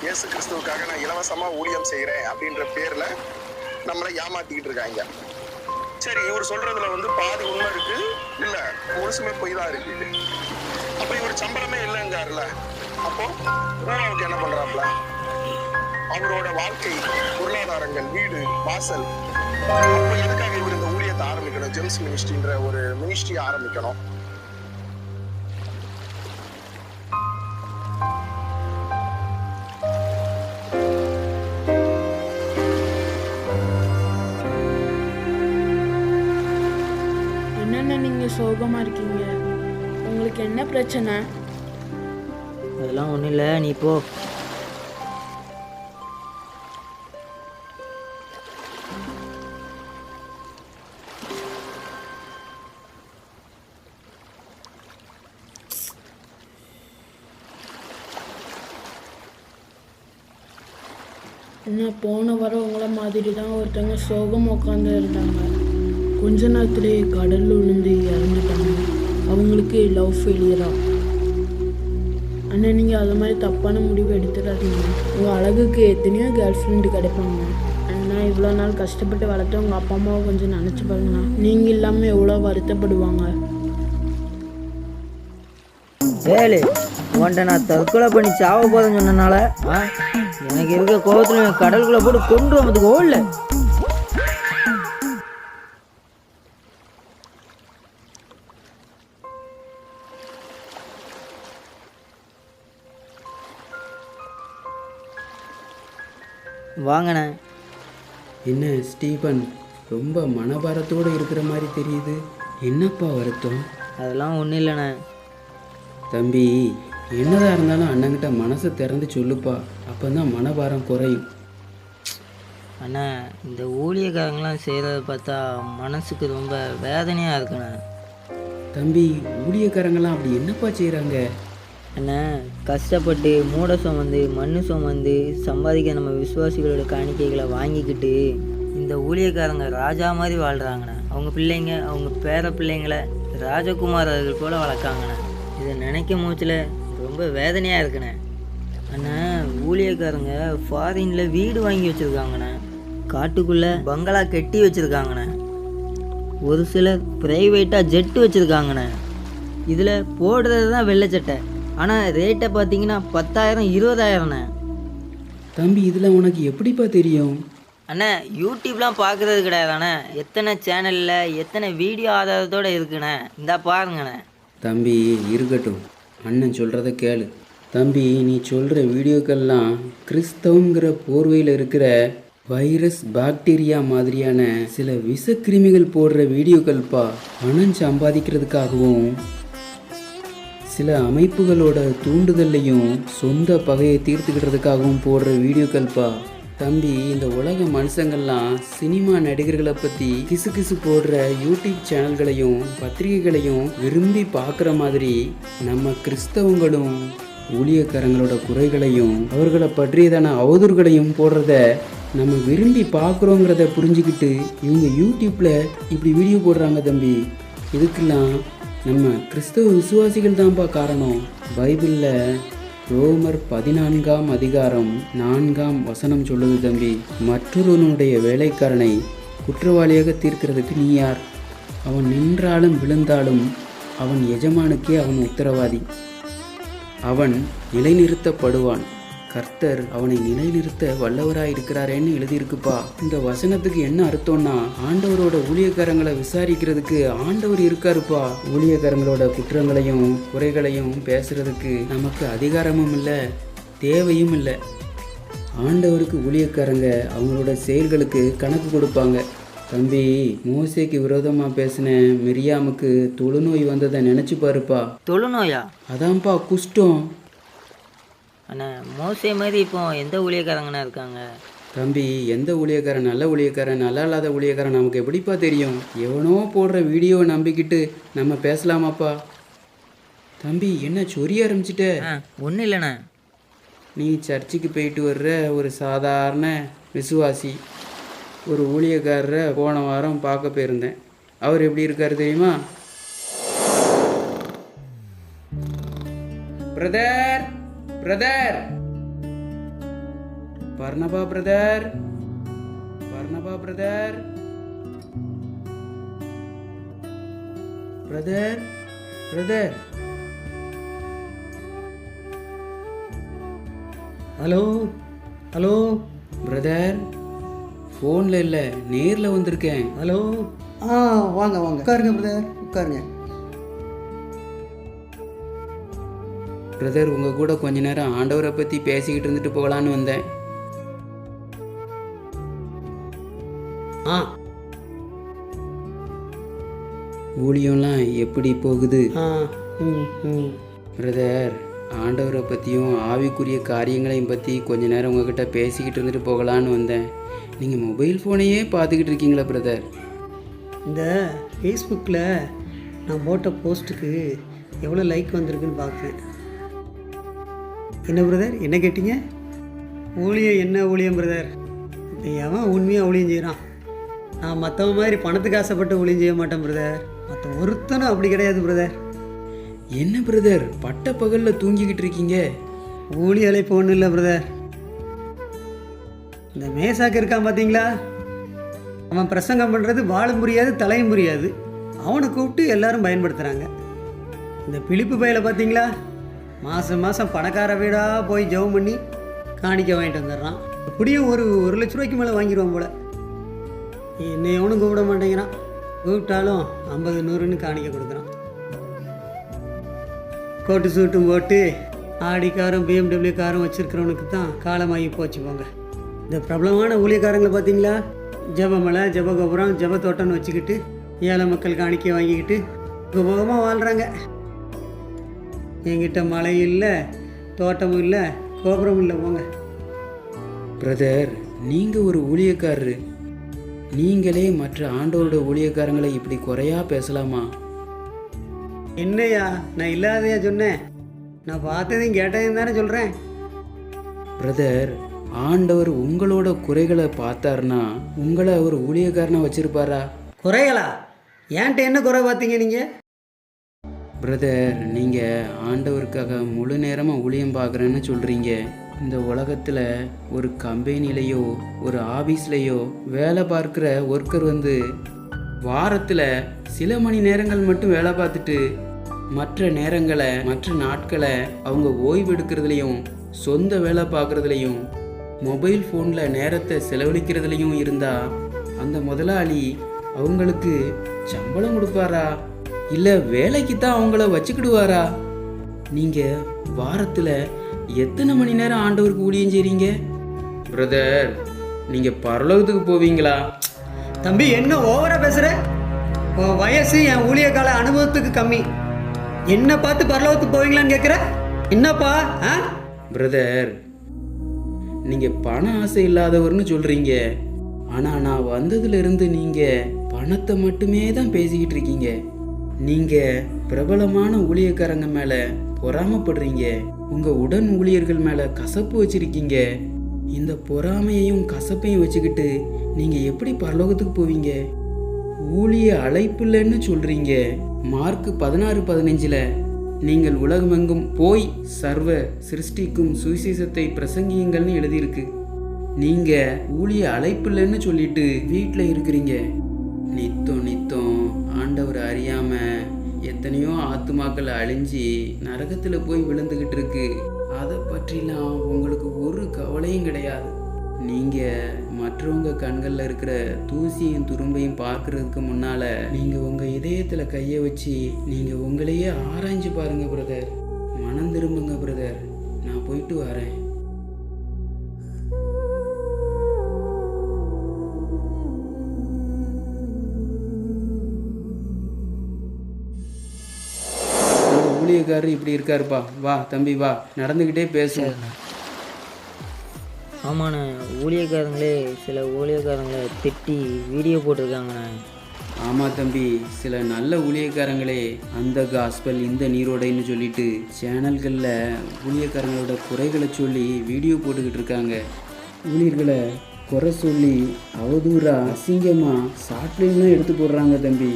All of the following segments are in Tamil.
இயேசு கிறிஸ்துவுக்காக நான் இலவசமா ஊழியம் செய்யறேன் அப்படின்ற பேர்ல நம்மளை ஏமாத்திக்கிட்டு இருக்காங்க. சரி, இவர் சொல்றதுல வந்து பாதி உண்மை இருக்கு, இல்ல முழுசுமே பொய் தான் இருக்கு. அப்ப இவர் சம்பளமே இல்லைங்காருல, அப்போ ஊழலுக்கு என்ன பண்றாப்ல? அவரோட வாழ்க்கை, பொருளாதாரங்கள், வீடு, வாசல், அப்போ எதுக்காக இவர் இந்த ஊழியத்தை ஆரம்பிக்கணும்? ஜெம்ஸ் மினிஸ்ட்ரின்ற ஒரு மினிஸ்ட்ரி ஆரம்பிக்கணும். என்னென்ன நீங்கள் சோகமாக இருக்கீங்க? உங்களுக்கு என்ன பிரச்சனை? அதெல்லாம் ஒன்றும் இல்லை, நீ போ. என்ன போன வாரம் உங்களை மாதிரி தான் ஒருத்தவங்க சோகம் உட்காந்து இருந்தாங்க. கொஞ்ச நேரத்துலேயே கடலில் விழுந்து இறந்துட்டாங்க. அவங்களுக்கு லவ் ஃபெயிலியரா. ஆனால் நீங்கள் அது மாதிரி தப்பான முடிவு எடுத்துடாதீங்க. உங்கள் அழகுக்கு எத்தனையோ கேர்ள் ஃப்ரெண்டு கிடைப்பாங்க. ஆனால் இவ்வளோ நாள் கஷ்டப்பட்டு வளர்த்து உங்கள் அப்பா அம்மாவை கொஞ்சம் நினச்சி பாருங்கண்ணா. நீங்கள் இல்லாமல் எவ்வளோ வருத்தப்படுவாங்க. ஏழு உன்ட்ட நான் தற்கொலை பண்ணி சாவ போதுன்னு சொன்னனால எனக்கு இருக்க கோபத்தில் கடலுக்குள்ளே போட்டு கொண்டு வரதுக்கு ஓடல. வாங்கண்ணே. என்ன ஸ்டீபன், ரொம்ப மனபாரத்தோடு இருக்கிற மாதிரி தெரியுது. என்னப்பா வருத்தம்? அதெல்லாம் ஒன்றும் இல்லைண்ணே. தம்பி, என்னதான் இருந்தாலும் அண்ணங்கிட்ட மனசை திறந்து சொல்லுப்பா, அப்போ தான் மனபாரம் குறையும். அண்ணா, இந்த ஊழியக்காரங்களாம் செய்கிறத பார்த்தா மனசுக்கு ரொம்ப வேதனையாக இருக்குண்ணே. தம்பி, ஊழியக்காரங்களாம் அப்படி என்னப்பா செய்கிறாங்க? அண்ணா, கஷ்டப்பட்டு மூட சுமந்து மண்ணு சுமந்து சம்பாதிக்க நம்ம விசுவாசிகளோட காணிக்கைகளை வாங்கிக்கிட்டு இந்த ஊழியக்காரங்க ராஜா மாதிரி வாழ்கிறாங்கண்ணே. அவங்க பிள்ளைங்க, அவங்க பேர பிள்ளைங்களை ராஜகுமாரர்கள் போல் வளர்க்காங்கண்ணே. இதை நினைக்கும் மூச்சில் ரொம்ப வேதனையாக இருக்குண்ணே. அண்ணா, ஊழியக்காரங்க ஃபாரினில் வீடு வாங்கி வச்சுருக்காங்கண்ணே. காட்டுக்குள்ளே பங்களா கட்டி வச்சுருக்காங்கண்ணே. ஒரு சிலர் ப்ரைவேட்டாக ஜெட்டு வச்சுருக்காங்கண்ணே. இதில் போடுறது தான் வெள்ளைச்சட்டை, ஆனால் ரேட்டை பார்த்தீங்கன்னா 10,000 20,000ண்ணே. தம்பி, இதில் உனக்கு எப்படிப்பா தெரியும்? அண்ணா, யூடியூப்லாம் பார்க்குறது கிடையாதாண்ணே. எத்தனை சேனலில் எத்தனை வீடியோ ஆதாரத்தோடு இருக்குண்ணே. இந்தா பாருங்கண்ணே. தம்பி இருக்கட்டும், அண்ணன் சொல்கிறத கேளு. தம்பி, நீ சொல்கிற வீடியோக்கள்லாம் கிறிஸ்தவங்கிற போர்வையில் இருக்கிற வைரஸ், பாக்டீரியா மாதிரியான சில விஷக்கிருமிகள் போடுற வீடியோக்கள்ப்பா. பணம் சம்பாதிக்கிறதுக்காகவும் சில அமைப்புகளோட தூண்டுதல்லையும் சொந்த பகையை தீர்த்துக்கிட்டதுக்காகவும் போடுற வீடியோக்கள்ப்பா. தம்பி, இந்த உலக மனுஷங்கள்லாம் சினிமா நடிகர்களை பற்றி கிசு போடுற யூடியூப் சேனல்களையும் பத்திரிகைகளையும் விரும்பி பார்க்குற மாதிரி நம்ம கிறிஸ்தவங்களும் ஊழியக்காரங்களோட குறைகளையும் அவர்களை பற்றியதான அவதூறுகளையும் போடுறத நம்ம விரும்பி பார்க்குறோங்கிறத புரிஞ்சுக்கிட்டு இவங்க யூடியூப்பில் இப்படி வீடியோ போடுறாங்க. தம்பி, இதுக்கெல்லாம் நம்ம கிறிஸ்தவ விசுவாசிகள் தான்ப்பா காரணம். பைபிளில் ரோமர் 14ஆம் அதிகாரம் 4ஆம் வசனம் சொல்லுது தம்பி, மற்றொருவனுடைய வேலைக்காரனை குற்றவாளியாக தீர்க்கிறதுக்கு நீ யார்? அவன் நின்றாலும் விழுந்தாலும் அவன் எஜமானுக்கே அவன் உத்தரவாதி. அவன் நிலைநிறுத்தப்படுவான். கர்த்தர் அவனை நிலைநிறுத்த வல்லவராயிருக்கிறாரேன்னு எழுதியிருக்குப்பா. இந்த வசனத்துக்கு என்ன அர்த்தம்னா, ஆண்டவரோட ஊழியக்காரங்களை விசாரிக்கிறதுக்கு ஆண்டவர் இருக்காருப்பா. ஊழியக்காரங்களோட குற்றங்களையும் குறைகளையும் பேசுறதுக்கு நமக்கு அதிகாரமும் இல்லை, தேவையும் இல்லை. ஆண்டவருக்கு ஊழியக்காரங்க அவங்களோட செயல்களுக்கு கணக்கு கொடுப்பாங்க. தம்பி, மோசேக்கு விரோதமாக பேசின மிரியாமுக்கு தொழுநோய் வந்ததை நினச்சி பாருப்பா. தொழுநோயா? அதான்ப்பா குஷ்டம். அண்ணா, மோசே மாதிரி இப்போ எந்த ஊழியக்காரங்கண்ணா இருக்காங்க? தம்பி, எந்த ஊழியக்காரன் நல்ல ஊழியக்காரன் நல்லா இல்லாத ஊழியக்காரன் நமக்கு எப்படிப்பா தெரியும்? எவனோ போடுற வீடியோவை நம்பிக்கிட்டு நம்ம பேசலாமாப்பா? தம்பி, என்ன சொரிய ஆரம்பிச்சிட்ட? ஒன்றும் இல்லைண்ணா. நீ சர்ச்சுக்கு போயிட்டு வர்ற ஒரு சாதாரண விசுவாசி. ஒரு ஊழியக்காரரை போன வாரம் பார்க்க போயிருந்தேன். அவர் எப்படி இருக்காரு தெரியுமா? Brother brother Barnabas brother, Barnabas brother, brother, brother. Hello hello brother, ஃபோனில் இல்லை, நேரில் வந்திருக்கேன். ஹலோ. வாங்க வாங்க, உட்காருங்க பிரதர், உட்காருங்க. பிரதர், உங்கள் கூட கொஞ்ச நேரம் ஆண்டவரை பற்றி பேசிக்கிட்டு இருந்துட்டு போகலான்னு வந்தேன். ஆ ஊழியம்லாம் எப்படி போகுது? ஆ ம் ம் பிரதர், ஆண்டவரை பற்றியும் ஆவிக்குரிய காரியங்களையும் பற்றி கொஞ்ச நேரம் உங்ககிட்ட பேசிக்கிட்டு இருந்துட்டு போகலான்னு வந்தேன். நீங்கள் மொபைல் ஃபோனையே பார்த்துக்கிட்டு இருக்கீங்களா பிரதர்? இந்த ஃபேஸ்புக்கில் நான் போட்ட போஸ்ட்டுக்கு எவ்வளோ லைக் வந்திருக்குன்னு பார்க்குறேன். என்ன பிரதர், என்ன கேட்டீங்க? ஊழியம் என்ன ஊழியம் பிரதர்? இப்போ எவன் உண்மையாக ஊழியம் செய்கிறான்? நான் மற்றவன் மாதிரி பணத்துக்கு ஆசைப்பட்டு ஊழியம் செய்ய மாட்டேன் பிரதர். மற்ற ஒருத்தனும் அப்படி கிடையாது பிரதர். என்ன பிரதர், பட்ட பகலில் தூங்கிக்கிட்டு இருக்கீங்க? ஊழிய அழைப்பு ஒன்றும் இல்லை பிரதர். இந்த மேசாக்கு இருக்கான் பார்த்தீங்களா, அவன் பிரசங்கம் பண்ணுறது வாழும் புரியாது தலையும் புரியாது. அவனை கூப்பிட்டு எல்லாரும் பயன்படுத்துகிறாங்க. இந்த பிலிப்பு பையில பார்த்தீங்களா, மாதம் மாதம் பணக்கார வீடாக போய் ஜெபம் பண்ணி காணிக்க வாங்கிட்டு வந்துடுறான். எப்படியும் ஒரு 1,00,000 ரூபாய்க்கு மேலே வாங்கிடுவான் போல். என்னை எவனும் கூப்பிட மாட்டேங்கிறான். கூப்பிட்டாலும் 50 100ன்னு காணிக்க கொடுக்குறான். கோட்டு சூட்டும் போட்டு ஆடி காரும் BMW காரும் வச்சுருக்கிறவனுக்கு தான் காலமாகி போச்சு போங்க. இந்த பிரபலமான ஊழியக்காரங்களை பார்த்தீங்களா, ஜெபமலை, ஜெபகோபுரம், ஜெபத்தோட்டம்னு வச்சுக்கிட்டு ஏழை மக்கள் காணிக்க வாங்கிக்கிட்டு சுபகமாக வாழ்கிறாங்க. என்கிட்ட மழை இல்லை, தோட்டமும் இல்லை, கோபுரமும் இல்லை போங்க. பிரதர், நீங்கள் ஒரு ஊழியக்காரரு, நீங்களே மற்ற ஆண்டவரோட ஊழியக்காரங்களை இப்படி குறையா பேசலாமா? என்னையா நான் இல்லாதையா சொன்னேன்? நான் பார்த்ததையும் கேட்டதையும் தானே சொல்கிறேன். பிரதர், ஆண்டவர் உங்களோட குறைகளை பார்த்தாருன்னா உங்களை அவர் ஊழியக்காரனா வச்சிருப்பாரா? குறைகளா? ஏன்ட்ட என்ன குறை பார்த்தீங்க நீங்கள்? பிரதர், நீங்கள் ஆண்டவருக்காக முழு நேரமாக ஊழியம் பார்க்குறேன்னு சொல்கிறீங்க. இந்த உலகத்தில் ஒரு கம்பெனிலேயோ ஒரு ஆஃபீஸ்லேயோ வேலை பார்க்குற ஒர்க்கர் வாரத்தில் சில மணி நேரங்கள் மட்டும் வேலை பார்த்துட்டு மற்ற நேரங்களை, மற்ற நாட்களை அவங்க ஓய்வு எடுக்கிறதுலையும் சொந்த வேலை பார்க்குறதுலையும் மொபைல் ஃபோனில் நேரத்தை செலவழிக்கிறதுலையும் இருந்தால் அந்த முதலாளி அவங்களுக்கு சம்பளம் கொடுப்பாரா, இல்லை வேலைக்கு தான் அவங்கள வச்சுக்கிடுவாரா? நீங்கள் வாரத்தில் எத்தனை மணி நேரம் ஆண்டவருக்கு ஊழியம் செய்றீங்க? பிரதர், நீங்கள் பரலோகத்துக்கு போவீங்களா? தம்பி, என்ன ஓவரா பேசுற? உன் வயசு என் ஊழிய கால அனுபவத்துக்கு கம்மி. என்ன பார்த்து பரலோகத்துக்கு போவீங்களான்னு கேட்குற? என்னப்பா? பிரதர், நீங்கள் பண ஆசை இல்லாதவர்னு சொல்கிறீங்க. ஆனால் நான் வந்ததுலேருந்து நீங்கள் பணத்தை மட்டுமே தான் பேசிக்கிட்டு இருக்கீங்க. நீங்கள் பிரபலமான ஊழியக்காரங்க மேலே பொறாமப்படுறீங்க. உங்கள் உடன் ஊழியர்கள் மேலே கசப்பு வச்சிருக்கீங்க. இந்த பொறாமையையும் கசப்பையும் வச்சுக்கிட்டு நீங்கள் எப்படி பரலோகத்துக்கு போவீங்க? ஊழிய அழைப்பில்லைன்னு சொல்கிறீங்க. மார்க் 16:15 நீங்கள் உலகமெங்கும் போய் சர்வ சிருஷ்டிக்கும் சுவிசேஷத்தை பிரசங்கியுங்கள்னு எழுதியிருக்கு. நீங்கள் ஊழிய அழைப்பில்லைன்னு சொல்லிட்டு வீட்டில் இருக்கிறீங்க. நித்தம் ஆண்டவரை அறியாமல் எத்தனையோ ஆத்துமாக்கள் அழிஞ்சி நரகத்தில் போய் விழுந்துக்கிட்டு இருக்கு. அதை பற்றிலாம் உங்களுக்கு ஒரு கவலையும் கிடையாது. நீங்கள் மற்றவங்க கண்களில் இருக்கிற தூசியும் துரும்பையும் பார்க்கறதுக்கு முன்னால் நீங்கள் உங்கள் இதயத்தில் கையை வச்சு நீங்கள் உங்களையே ஆராய்ஞ்சு பாருங்க பிரதர். மனம் திரும்புங்க பிரதர். நான் போயிட்டு வரேன். ஊழியக்காரர் இப்படி இருக்காருப்பா. வா தம்பி, வா, நடந்துக்கிட்டே பேசுவோம். ஆமாண்ணே, ஊழியக்காரங்களே சில ஊழியக்காரங்களை திட்டி வீடியோ போட்டிருக்காங்கண்ணே. ஆமாம் தம்பி, சில நல்ல ஊழியக்காரங்களே அந்த காஸ்பல் இந்த நீரோடைன்னு சொல்லிட்டு சேனல்களில் ஊழியக்காரங்களோட குறைகளை சொல்லி வீடியோ போட்டுக்கிட்டு இருக்காங்க. ஊழியர்களை குறை சொல்லி அவதூறாக அசிங்கமாக ஷார்ட்ஃபிலிம்லாம் எடுத்து போடுறாங்க தம்பி.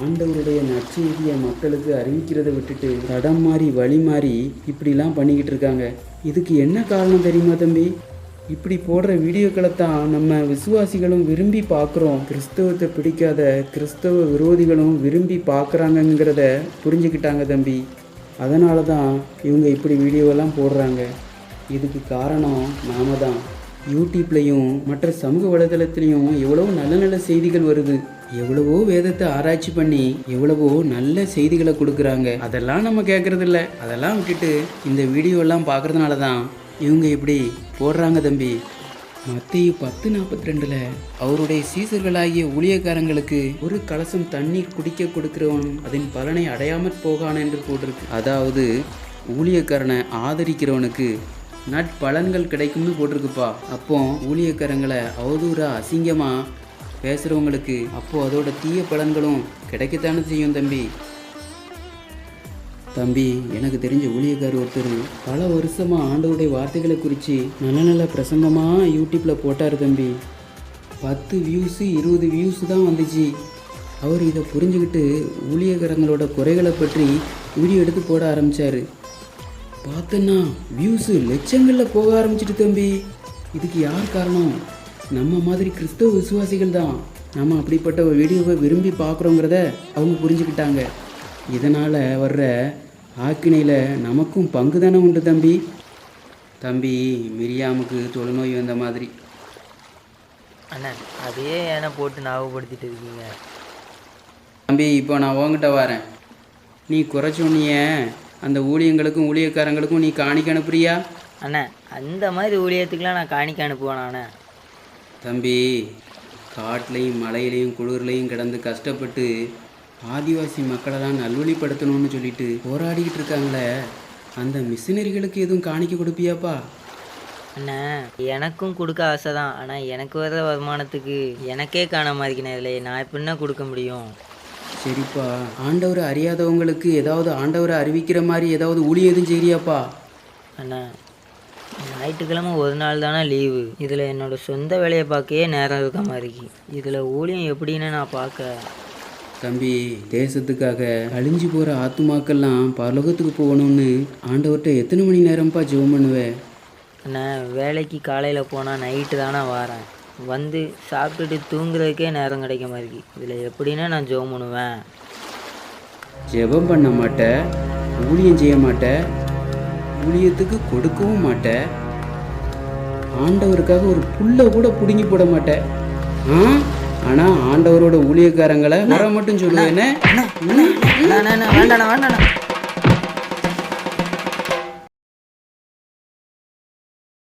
ஆண்டவருடைய நற்செய்தியை மக்களுக்கு அறிவிக்கிறத விட்டுட்டு தடம் மாறி வழி மாறி இப்படிலாம் பண்ணிக்கிட்டு இருக்காங்க. இதுக்கு என்ன காரணம் தெரியுமா தம்பி? இப்படி போடுற வீடியோக்களை தான் நம்ம விசுவாசிகளும் விரும்பி பார்க்குறோம். கிறிஸ்தவத்தை பிடிக்காத கிறிஸ்தவ விரோதிகளும் விரும்பி பார்க்குறாங்கங்கிறத புரிஞ்சுக்கிட்டாங்க தம்பி. அதனால தான் இவங்க இப்படி வீடியோவெல்லாம் போடுறாங்க. இதுக்கு காரணம் நாம தான். யூடியூப்லேயும் மற்ற சமூக வலைதளத்துலேயும் எவ்வளவோ நல்ல நல்ல செய்திகள் வருது. எவ்வளவோ வேதத்தை ஆராய்ச்சி பண்ணி எவ்வளவோ நல்ல செய்திகளை கொடுக்குறாங்க. அதெல்லாம் நம்ம கேட்குறதில்ல. அதெல்லாம் விட்டுட்டு இந்த வீடியோலாம் பார்க்குறதுனால தான் இவங்க இப்படி போடுறாங்க தம்பி. மத்தேயு 10:42 அவருடைய சீசர்களாகிய ஊழியக்காரங்களுக்கு ஒரு கலசம் தண்ணீர் குடிக்க கொடுக்கிறவன் அதன் பலனை அடையாமற் போகான் என்று போட்டிருக்கு. அதாவது ஊழியக்காரனை ஆதரிக்கிறவனுக்கு நற்பலன்கள் கிடைக்கும்னு போட்டிருக்குப்பா. அப்போ ஊழியக்காரங்களை அவதூறா அசிங்கமா பேசுகிறவங்களுக்கு அப்போ அதோட தீய பலன்களும் கிடைக்கத்தானே செய்யும் தம்பி. தம்பி, எனக்கு தெரிஞ்ச ஊழியக்கார் ஒருத்தர் பல வருஷமாக ஆண்டவருடைய வார்த்தைகளை குறித்து நல்ல நல்ல பிரசங்கமாக யூடியூப்பில் போட்டார் தம்பி. 10 வியூஸு 20 வியூஸு தான் வந்துச்சு. அவர் இதை புரிஞ்சுக்கிட்டு ஊழியக்காரங்களோட குறைகளை பற்றி வீடியோ எடுத்து போட ஆரம்பித்தார். பார்த்தேன்னா வியூஸு லட்சங்களில் போக ஆரம்பிச்சிட்டு தம்பி. இதுக்கு யார் காரணம்? நம்ம மாதிரி கிறிஸ்தவ விசுவாசிகள் தான். நம்ம அப்படிப்பட்ட ஒரு வீடியோவை விரும்பி பார்க்குறோங்கிறத அவங்க புரிஞ்சுக்கிட்டாங்க. இதனால் வர்ற ஆக்கினையில் நமக்கும் பங்கு தானே உண்டு தம்பி. தம்பி, மிரியாமுக்கு தொழுநோய் வந்த மாதிரி. அண்ணா அதையே ஏன்னா போட்டு ஞாபகப்படுத்திட்டு இருக்கீங்க தம்பி. இப்போ நான் உங்ககிட்ட வரேன். நீ குறை சொன்னிய அந்த ஊழியங்களுக்கும் ஊழியக்காரங்களுக்கும் நீ காணிக்க அனுப்புறியா? அண்ணா அந்த மாதிரி ஊழியத்துக்கெலாம் நான் காணிக்க அனுப்புவேன் அண்ணா. தம்பி, காட்டிலையும் மலையிலையும் குளிர்லையும் கிடந்து கஷ்டப்பட்டு ஆதிவாசி மக்களெல்லாம் நல்வழிப்படுத்தணும்னு சொல்லிட்டு போராடிக்கிட்டு இருக்காங்களே, அந்த மிஷினரிகளுக்கு எதுவும் காணிக்க கொடுப்பியாப்பா? அண்ணா எனக்கும் கொடுக்க ஆசை தான். ஆனால் எனக்கு வர்ற வருமானத்துக்கு எனக்கே காண மாதிரிக்கினே நான் இப்போ என்ன கொடுக்க முடியும்? சரிப்பா, ஆண்டவரை அறியாதவங்களுக்கு ஏதாவது ஆண்டவரை அறிவிக்கிற மாதிரி ஏதாவது ஊழியம் எதுவும் செய்யறியாப்பா? அண்ணா ஞாயிற்றுக்கிழமை ஒரு நாள் தானே லீவு. இதில் என்னோடய சொந்த வேலையை பார்க்கவே நேரம் இருக்க மாதிரி. இதில் ஊழியம் எப்படின்னு நான் பார்க்க. தம்பி, தேசத்துக்காக அழிஞ்சு போகிற ஆத்துமாக்கள்லாம் பரலோகத்துக்கு போகணும்னு ஆண்டவர்கிட்ட எத்தனை மணி நேரம்ப்பா ஜெபம் பண்ணுவேன்? அண்ணா வேலைக்கு காலையில் போனால் நைட்டு தானே வரேன். வந்து சாப்பிட்டுட்டு தூங்குறதுக்கே நேரம் கிடைக்க மாதிரி. இதில் எப்படின்னா நான் ஜெபம் பண்ணுவேன்? ஜெபம் பண்ண மாட்டேன், ஊழியம் செய்ய மாட்டேன், ஊழியத்துக்கு கொடுக்கவும் மாட்டேன், ஆண்டவருக்காக ஒரு புல்லை கூட பிடுங்கி போட மாட்டேன். ஆனால் ஆண்டவரோட ஊழியக்காரங்களை வர மட்டும் சொல்லுவேன்னு. வேண்டாண்ணா வேண்டாண்ணா.